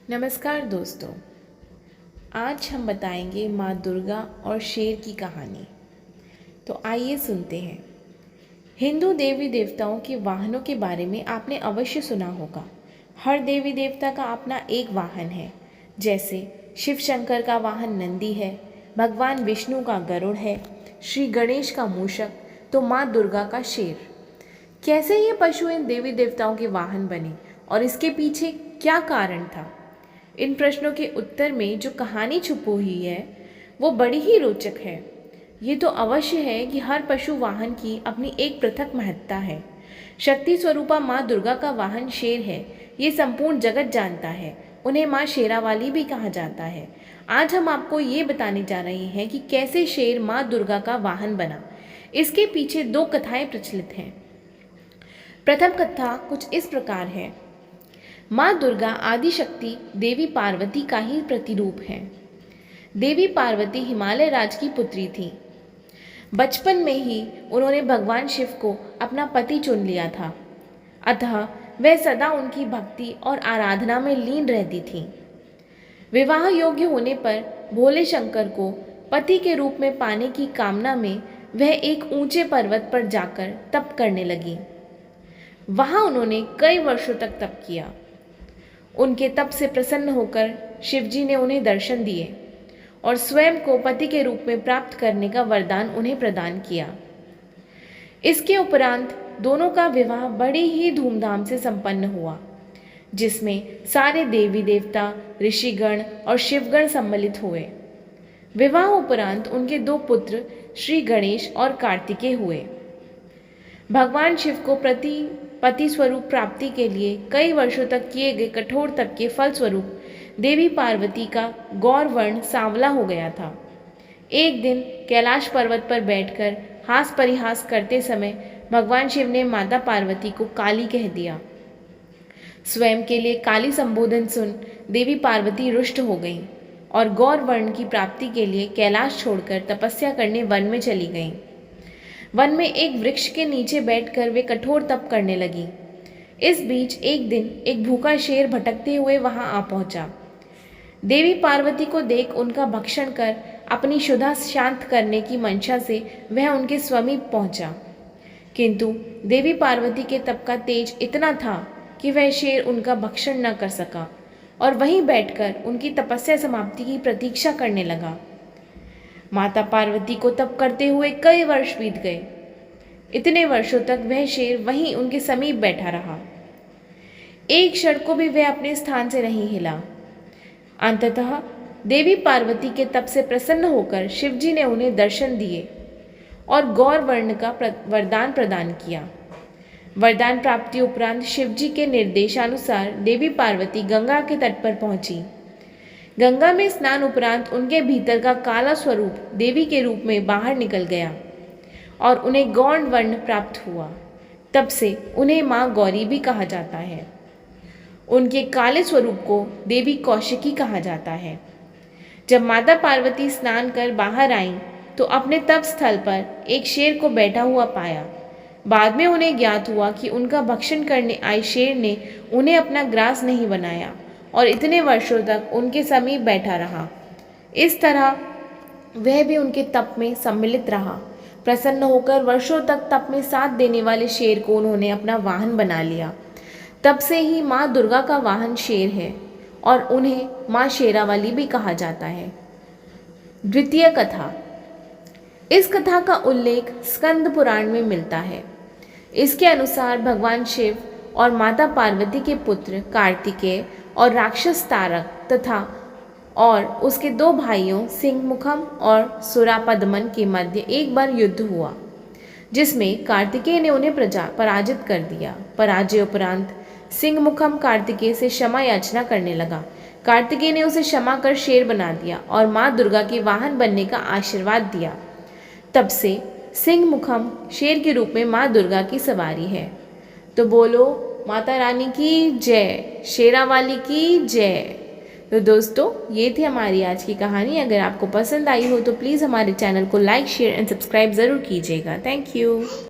नमस्कार दोस्तों, आज हम बताएंगे माँ दुर्गा और शेर की कहानी। तो आइए सुनते हैं। हिंदू देवी देवताओं के वाहनों के बारे में आपने अवश्य सुना होगा। हर देवी देवता का अपना एक वाहन है। जैसे शिव शंकर का वाहन नंदी है, भगवान विष्णु का गरुड़ है, श्री गणेश का मूषक, तो माँ दुर्गा का शेर। कैसे ये पशु इन देवी देवताओं के वाहन बने और इसके पीछे क्या कारण था? इन प्रश्नों के उत्तर में जो कहानी छुपी हुई है वो बड़ी ही रोचक है। ये तो अवश्य है कि हर पशु वाहन की अपनी एक पृथक महत्ता है। शक्ति स्वरूपा माँ दुर्गा का वाहन शेर है, ये संपूर्ण जगत जानता है। उन्हें माँ शेरावाली भी कहा जाता है। आज हम आपको ये बताने जा रहे हैं कि कैसे शेर माँ दुर्गा का वाहन बना। इसके पीछे दो कथाएं प्रचलित हैं। प्रथम कथा कुछ इस प्रकार है। माँ दुर्गा आदि शक्ति देवी पार्वती का ही प्रतिरूप है। देवी पार्वती हिमालय राज की पुत्री थी। बचपन में ही उन्होंने भगवान शिव को अपना पति चुन लिया था, अतः वह सदा उनकी भक्ति और आराधना में लीन रहती थी। विवाह योग्य होने पर भोले शंकर को पति के रूप में पाने की कामना में वह एक ऊंचे पर्वत पर जाकर तप करने लगी। वहां उन्होंने कई वर्षों तक तप किया। उनके तप से प्रसन्न होकर शिवजी ने उन्हें दर्शन दिए और स्वयं को पति के रूप में प्राप्त करने का वरदान उन्हें प्रदान किया। इसके उपरांत दोनों का विवाह बड़ी ही धूमधाम से संपन्न हुआ, जिसमें सारे देवी देवता, ऋषिगण और शिवगण सम्मिलित हुए। विवाह उपरांत उनके दो पुत्र श्री गणेश और कार्तिकेय हुए। भगवान शिव को पति स्वरूप प्राप्ति के लिए कई वर्षों तक किए गए कठोर तप के फलस्वरूप देवी पार्वती का गौर वर्ण सांवला हो गया था। एक दिन कैलाश पर्वत पर बैठकर हास परिहास करते समय भगवान शिव ने माता पार्वती को काली कह दिया। स्वयं के लिए काली संबोधन सुन देवी पार्वती रुष्ट हो गईं और गौर वर्ण की प्राप्ति के लिए कैलाश छोड़कर तपस्या करने वन में चली गईं। वन में एक वृक्ष के नीचे बैठकर वे कठोर तप करने लगी। इस बीच एक दिन एक भूखा शेर भटकते हुए वहां आ पहुंचा। देवी पार्वती को देख उनका भक्षण कर अपनी क्षुधा शांत करने की मंशा से वह उनके समीप पहुंचा, किंतु देवी पार्वती के तप का तेज इतना था कि वह शेर उनका भक्षण न कर सका और वहीं बैठकर उनकी तपस्या समाप्ति की प्रतीक्षा करने लगा। माता पार्वती को तप करते हुए कई वर्ष बीत गए। इतने वर्षों तक वह शेर वहीं उनके समीप बैठा रहा। एक क्षण को भी वह अपने स्थान से नहीं हिला। अंततः देवी पार्वती के तप से प्रसन्न होकर शिवजी ने उन्हें दर्शन दिए और गौर वर्ण का वरदान प्रदान किया। वरदान प्राप्ति उपरांत शिवजी के निर्देशानुसार देवी पार्वती गंगा के तट पर पहुंची। गंगा में स्नान उपरांत उनके भीतर का काला स्वरूप देवी के रूप में बाहर निकल गया और उन्हें गौर वर्ण प्राप्त हुआ। तब से उन्हें माँ गौरी भी कहा जाता है। उनके काले स्वरूप को देवी कौशिकी कहा जाता है। जब माता पार्वती स्नान कर बाहर आईं तो अपने तप स्थल पर एक शेर को बैठा हुआ पाया। बाद में उन्हें ज्ञात हुआ कि उनका भक्षण करने आए शेर ने उन्हें अपना ग्रास नहीं बनाया और इतने वर्षों तक उनके समीप बैठा रहा। इस तरह वह भी उनके तप में सम्मिलित रहा। प्रसन्न होकर वर्षों तक तप में साथ देने वाले शेर को उन्होंने अपना वाहन बना लिया। तब से ही माँ दुर्गा का वाहन शेर है और उन्हें माँ शेरावाली भी कहा जाता है। द्वितीय कथा। इस कथा का उल्लेख स्कंद पुराण में मिलता है। इसके अनुसार भगवान शिव और माता पार्वती के पुत्र कार्तिकेय और राक्षस तारक तथा और उसके दो भाइयों सिंहमुखम और सुरापदमन के मध्य एक बार युद्ध हुआ, जिसमें कार्तिकेय ने उन्हें पराजित कर दिया। पराजय उपरांत सिंहमुखम कार्तिकेय से क्षमा याचना करने लगा। कार्तिकेय ने उसे क्षमा कर शेर बना दिया और माँ दुर्गा के वाहन बनने का आशीर्वाद दिया। तब से सिंहमुखम शेर के रूप में माँ दुर्गा की सवारी है। तो बोलो माता रानी की जय, शेरावाली की जय। तो दोस्तों, ये थी हमारी आज की कहानी। अगर आपको पसंद आई हो तो प्लीज़ हमारे चैनल को लाइक, शेयर एंड सब्सक्राइब ज़रूर कीजिएगा। Thank you.